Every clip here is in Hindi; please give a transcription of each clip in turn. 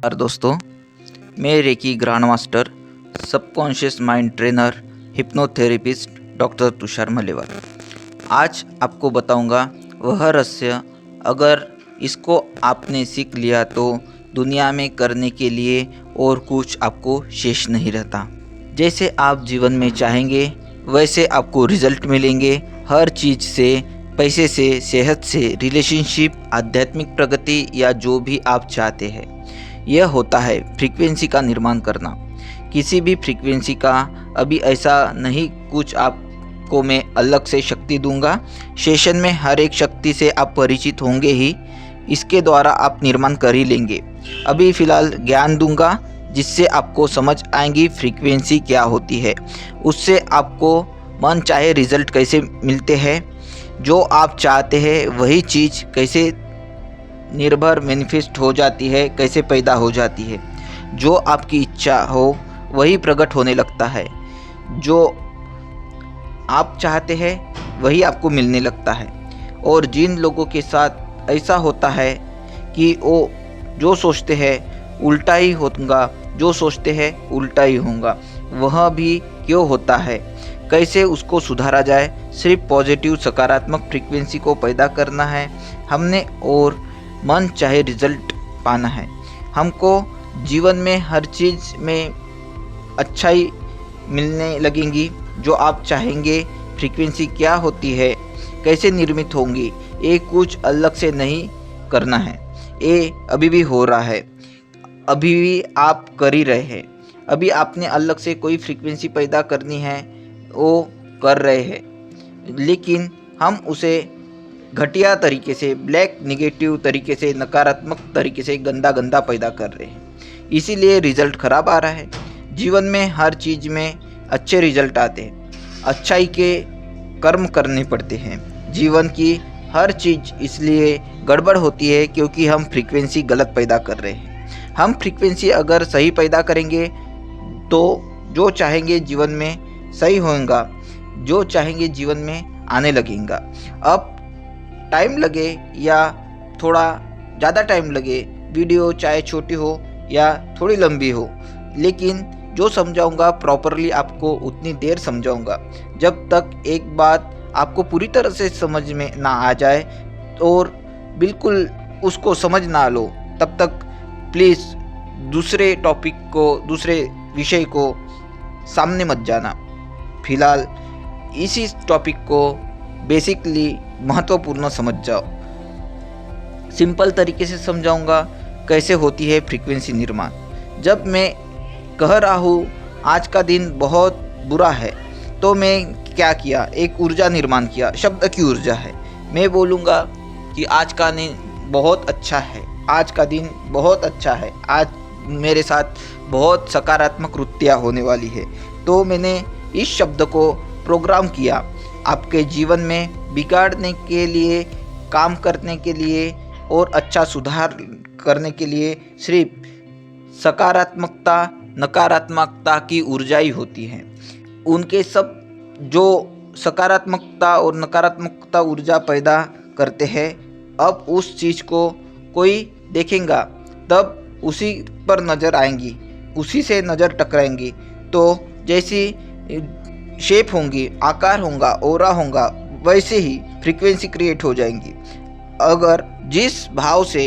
नमस्कार दोस्तों, मैं reiki grand master, subconscious mind trainer, hypnotherapist doctor Tushar Malewar. आज आपको बताऊंगा वह रहस्य, अगर इसको आपने सीख लिया तो दुनिया में करने के लिए और कुछ आपको शेष नहीं रहता। जैसे आप जीवन में चाहेंगे वैसे आपको रिजल्ट मिलेंगे। हर चीज़ से, पैसे से, सेहत से, रिलेशनशिप, आध्यात्मिक प्रगति या जो भी आप चाहते हैं। यह होता है फ्रीक्वेंसी का निर्माण करना। किसी भी फ्रीक्वेंसी का अभी ऐसा नहीं कुछ आपको मैं अलग से शक्ति दूंगा। सेशन में हर एक शक्ति से आप परिचित होंगे ही, इसके द्वारा आप निर्माण कर ही लेंगे। अभी फ़िलहाल ज्ञान दूंगा जिससे आपको समझ आएंगी फ्रीक्वेंसी क्या होती है। उससे आपको मन चाहे रिजल्ट कैसे मिलते हैं, जो आप चाहते हैं वही चीज़ कैसे निर्भर मैनिफेस्ट हो जाती है, कैसे पैदा हो जाती है। जो आपकी इच्छा हो वही प्रकट होने लगता है। जो आप चाहते हैं वही आपको मिलने लगता है। और जिन लोगों के साथ ऐसा होता है कि वो जो सोचते हैं उल्टा ही होगा, जो सोचते हैं उल्टा ही होगा, वह भी क्यों होता है, कैसे उसको सुधारा जाए। सिर्फ पॉजिटिव सकारात्मक फ्रीक्वेंसी को पैदा करना है हमने, और मन चाहे रिजल्ट पाना है हमको। जीवन में हर चीज़ में अच्छाई मिलने लगेंगी। जो आप चाहेंगे फ्रीक्वेंसी क्या होती है, कैसे निर्मित होंगी, ये कुछ अलग से नहीं करना है। ये अभी भी हो रहा है, अभी भी आप कर ही रहे हैं। अभी आपने अलग से कोई फ्रीक्वेंसी पैदा करनी है, वो कर रहे हैं, लेकिन हम उसे घटिया तरीके से, ब्लैक नेगेटिव तरीके से, नकारात्मक तरीके से गंदा पैदा कर रहे हैं। इसीलिए रिजल्ट खराब आ रहा है। जीवन में हर चीज़ में अच्छे रिजल्ट आते हैं, अच्छाई के कर्म करने पड़ते हैं। जीवन की हर चीज़ इसलिए गड़बड़ होती है क्योंकि हम फ्रीक्वेंसी गलत पैदा कर रहे हैं। हम फ्रीक्वेंसी अगर सही पैदा करेंगे तो जो चाहेंगे जीवन में सही होगा, जो चाहेंगे जीवन में आने लगेगा। अब टाइम लगे या थोड़ा ज़्यादा टाइम लगे, वीडियो चाहे छोटी हो या थोड़ी लंबी हो, लेकिन जो समझाऊंगा प्रॉपरली आपको उतनी देर समझाऊंगा जब तक एक बात आपको पूरी तरह से समझ में ना आ जाए और बिल्कुल उसको समझ ना लो, तब तक प्लीज़ दूसरे टॉपिक को, दूसरे विषय को सामने मत जाना। फिलहाल इसी टॉपिक को बेसिकली महत्वपूर्ण समझ जाओ। सिंपल तरीके से समझाऊंगा कैसे होती है फ्रीक्वेंसी निर्माण। जब मैं कह रहा हूँ आज का दिन बहुत बुरा है, तो मैं क्या किया, एक ऊर्जा निर्माण किया। शब्द की ऊर्जा है। मैं बोलूँगा कि आज का दिन बहुत अच्छा है, आज का दिन बहुत अच्छा है, आज मेरे साथ बहुत सकारात्मक कृतियाँ होने वाली है, तो मैंने इस शब्द को प्रोग्राम किया आपके जीवन में बिगाड़ने के लिए, काम करने के लिए और अच्छा सुधार करने के लिए। सिर्फ सकारात्मकता, नकारात्मकता की ऊर्जा ही होती है। उनके सब जो सकारात्मकता और नकारात्मकता ऊर्जा पैदा करते हैं, अब उस चीज़ को कोई देखेगा तब उसी पर नज़र आएंगी, उसी से नज़र टकराएंगी। तो जैसी शेप होंगी, आकार होगा, ओरा होगा, वैसे ही फ्रीक्वेंसी क्रिएट हो जाएंगी। अगर जिस भाव से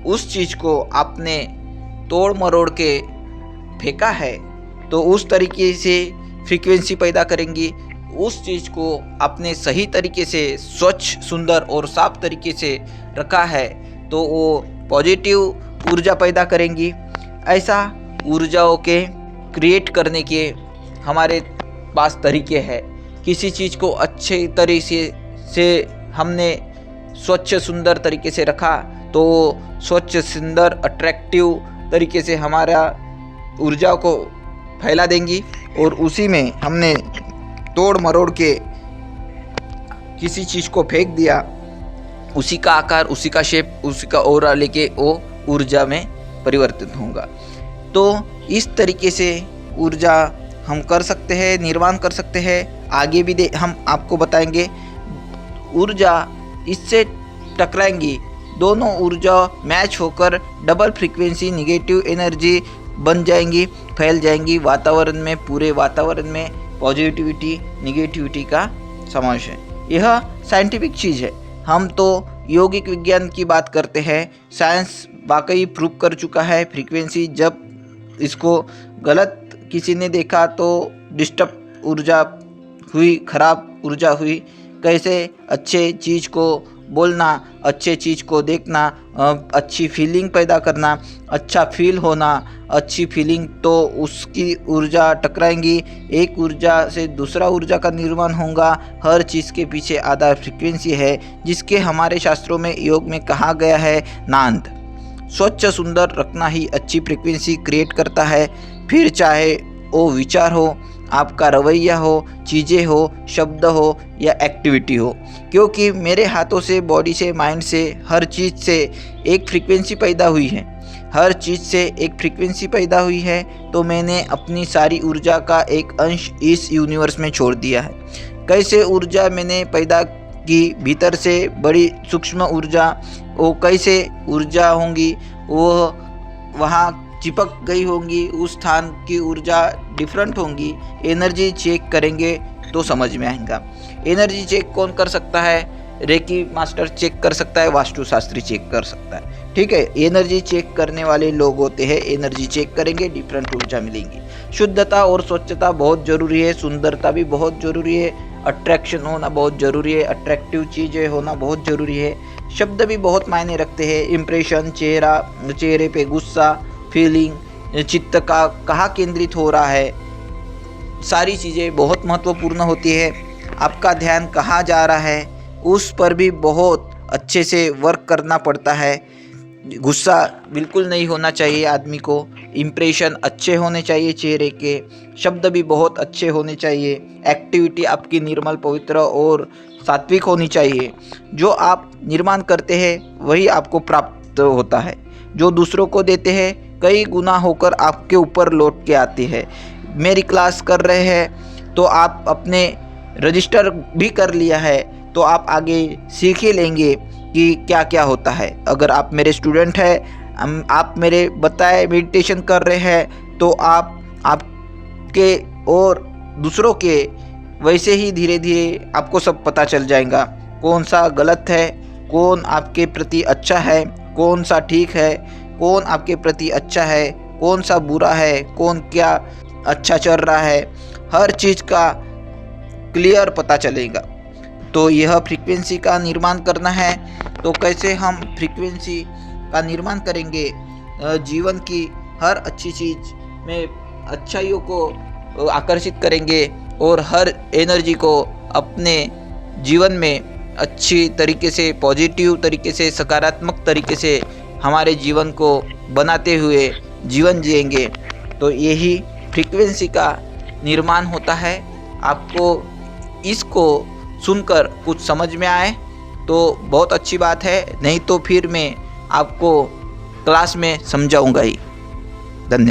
उस चीज़ को आपने तोड़ मरोड़ के फेंका है, तो उस तरीके से फ्रीक्वेंसी पैदा करेंगी। उस चीज़ को आपने सही तरीके से, स्वच्छ, सुंदर और साफ तरीके से रखा है, तो वो पॉजिटिव ऊर्जा पैदा करेंगी। ऐसा ऊर्जाओं के क्रिएट करने के हमारे पास तरीके हैं। किसी चीज़ को अच्छे तरीके से हमने स्वच्छ सुंदर तरीके से रखा, तो स्वच्छ सुंदर अट्रैक्टिव तरीके से हमारा ऊर्जा को फैला देंगी। और उसी में हमने तोड़ मरोड़ के किसी चीज़ को फेंक दिया, उसी का आकार, उसी का शेप, उसी का ऑरा लेके वो ऊर्जा में परिवर्तित होगा। तो इस तरीके से ऊर्जा हम कर सकते हैं, निर्माण कर सकते हैं। आगे भी हम आपको बताएंगे। ऊर्जा इससे टकराएंगी दोनों ऊर्जा मैच होकर डबल फ्रीक्वेंसी नेगेटिव एनर्जी बन जाएंगी, फैल जाएंगी वातावरण में। पूरे वातावरण में पॉजिटिविटी निगेटिविटी का समावेश है। यह साइंटिफिक चीज़ है। हम तो यौगिक विज्ञान की बात करते हैं। साइंस वाकई प्रूव कर चुका है फ्रीक्वेंसी, जब इसको गलत किसी ने देखा तो डिस्टर्ब ऊर्जा हुई, खराब ऊर्जा हुई। कैसे अच्छे चीज़ को बोलना, अच्छे चीज़ को देखना, अच्छी फीलिंग पैदा करना, अच्छा फील होना, अच्छी फीलिंग तो उसकी ऊर्जा टकराएंगी, एक ऊर्जा से दूसरा ऊर्जा का निर्माण होगा। हर चीज़ के पीछे आधार फ्रीक्वेंसी है, जिसके हमारे शास्त्रों में योग में कहा गया है नाद। स्वच्छ सुंदर रखना ही अच्छी फ्रीक्वेंसी क्रिएट करता है। फिर चाहे वो विचार हो, आपका रवैया हो, चीज़ें हो, शब्द हो या एक्टिविटी हो, क्योंकि मेरे हाथों से, बॉडी से, माइंड से, हर चीज़ से एक फ्रीक्वेंसी पैदा हुई है। हर चीज़ से एक फ्रीक्वेंसी पैदा हुई है, तो मैंने अपनी सारी ऊर्जा का एक अंश इस यूनिवर्स में छोड़ दिया है। कैसे ऊर्जा मैंने पैदा की, भीतर से बड़ी सूक्ष्म ऊर्जा, वो कैसे ऊर्जा होंगी, वो वहाँ चिपक गई होंगी, उस स्थान की ऊर्जा डिफरेंट होंगी। एनर्जी चेक करेंगे तो समझ में आएगा। एनर्जी चेक कौन कर सकता है? रेकी मास्टर चेक कर सकता है, वास्तुशास्त्री चेक कर सकता है। ठीक है, एनर्जी चेक करने वाले लोग होते हैं। एनर्जी चेक करेंगे, डिफरेंट ऊर्जा मिलेंगी। शुद्धता और स्वच्छता बहुत ज़रूरी है, सुंदरता भी बहुत ज़रूरी है, अट्रैक्शन होना बहुत ज़रूरी है, अट्रैक्टिव चीज़ें होना बहुत ज़रूरी है। शब्द भी बहुत मायने रखते हैं। इम्प्रेशन, चेहरे पे गुस्सा, फीलिंग, चित्त का कहाँ केंद्रित हो रहा है, सारी चीज़ें बहुत महत्वपूर्ण होती है। आपका ध्यान कहाँ जा रहा है, उस पर भी बहुत अच्छे से वर्क करना पड़ता है। गुस्सा बिल्कुल नहीं होना चाहिए आदमी को। इम्प्रेशन अच्छे होने चाहिए चेहरे के। शब्द भी बहुत अच्छे होने चाहिए। एक्टिविटी आपकी निर्मल, पवित्र और सात्विक होनी चाहिए। जो आप निर्माण करते हैं वही आपको प्राप्त होता है। जो दूसरों को देते हैं कई गुना होकर आपके ऊपर लौट के आते हैं। मेरी क्लास कर रहे हैं तो आप अपने रजिस्टर भी कर लिया है, तो आप आगे सीख ही लेंगे कि क्या क्या होता है। अगर आप मेरे स्टूडेंट हैं, आप मेरे बताए मेडिटेशन कर रहे हैं, तो आपके और दूसरों के वैसे ही धीरे धीरे आपको सब पता चल जाएगा। कौन सा गलत है, कौन आपके प्रति अच्छा है, कौन सा ठीक है, कौन आपके प्रति अच्छा है, कौन सा बुरा है, कौन क्या अच्छा चल रहा है, हर चीज़ का क्लियर पता चलेगा। तो यह फ्रीक्वेंसी का निर्माण करना है। तो कैसे हम फ्रीक्वेंसी का निर्माण करेंगे? जीवन की हर अच्छी चीज़ में अच्छाइयों को आकर्षित करेंगे और हर एनर्जी को अपने जीवन में अच्छी तरीके से, पॉजिटिव तरीके से, सकारात्मक तरीके से हमारे जीवन को बनाते हुए जीवन जिएंगे। तो यही फ्रीक्वेंसी का निर्माण होता है। आपको इसको सुनकर कुछ समझ में आए तो बहुत अच्छी बात है, नहीं तो फिर मैं आपको क्लास में समझाऊंगा ही। धन्यवाद।